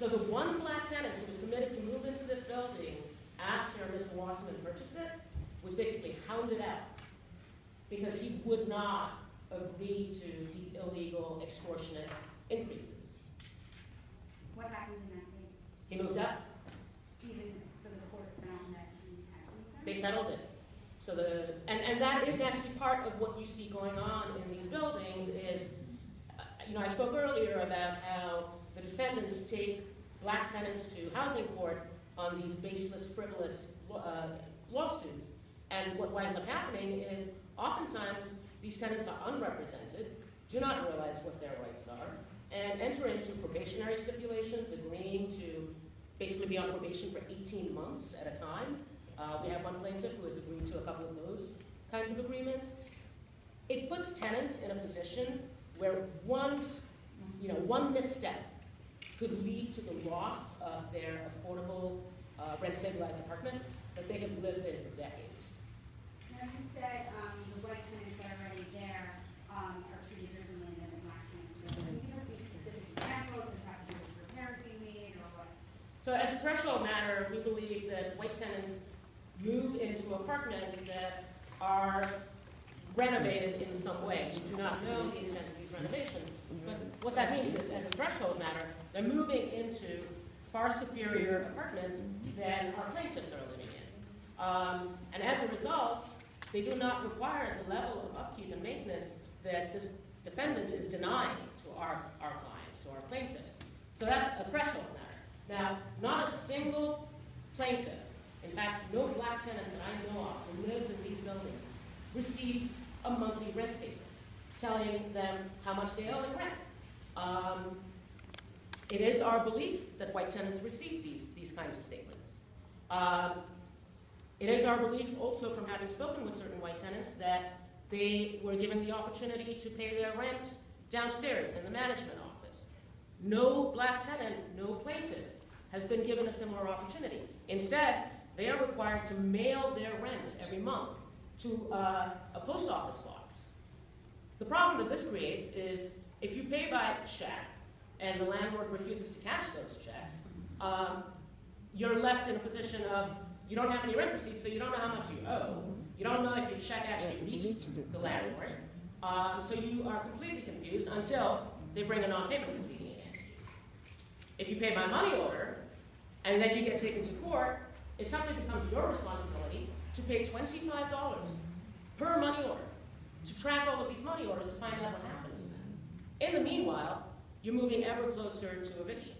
So the one black tenant who was permitted to move into this building after Mr. Wasserman purchased it was basically hounded out because he would not agree to these illegal, extortionate increases. What happened in that case? He moved up. Even so the court found that he had to move up? They settled it. So and that is actually part of what you see going on in these buildings is, I spoke earlier about how the defendants take black tenants to housing court on these baseless, frivolous lawsuits. And what winds up happening is oftentimes these tenants are unrepresented, do not realize what their rights are, and enter into probationary stipulations, agreeing to basically be on probation for 18 months at a time. We have one plaintiff who has agreed to a couple of those kinds of agreements. It puts tenants in a position where one misstep could lead to the loss of their affordable rent-stabilized apartment that they have lived in for decades. Now, you said the white tenants that are already there are treated differently than the black tenants. Can you give us some specific examples? Does it have to do with repairs being made or what? So as a threshold matter, we believe that white tenants move into apartments that are renovated in some way. We do not know the extent of these renovations, but what that means is, as a threshold matter, they're moving into far superior apartments than our plaintiffs are living in. And as a result, they do not require the level of upkeep and maintenance that this defendant is denying to our clients, to our plaintiffs. So that's a threshold matter. Now, not a single plaintiff, in fact, no black tenant that I know of who lives in these buildings receives a monthly rent statement telling them how much they owe in rent. It is our belief that white tenants receive these kinds of statements. It is our belief also from having spoken with certain white tenants that they were given the opportunity to pay their rent downstairs in the management office. No black tenant, no plaintiff has been given a similar opportunity. Instead, they are required to mail their rent every month to a post office box. The problem that this creates is if you pay by check and the landlord refuses to cash those checks, you're left in a position of you don't have any rent receipts, so you don't know how much you owe. You don't know if your check actually reached the landlord. So you are completely confused until they bring a non-payment proceeding against you. If you pay by money order and then you get taken to court, it suddenly becomes your responsibility to pay $25 per money order to track all of these money orders to find out what happened. In the meanwhile, you're moving ever closer to eviction.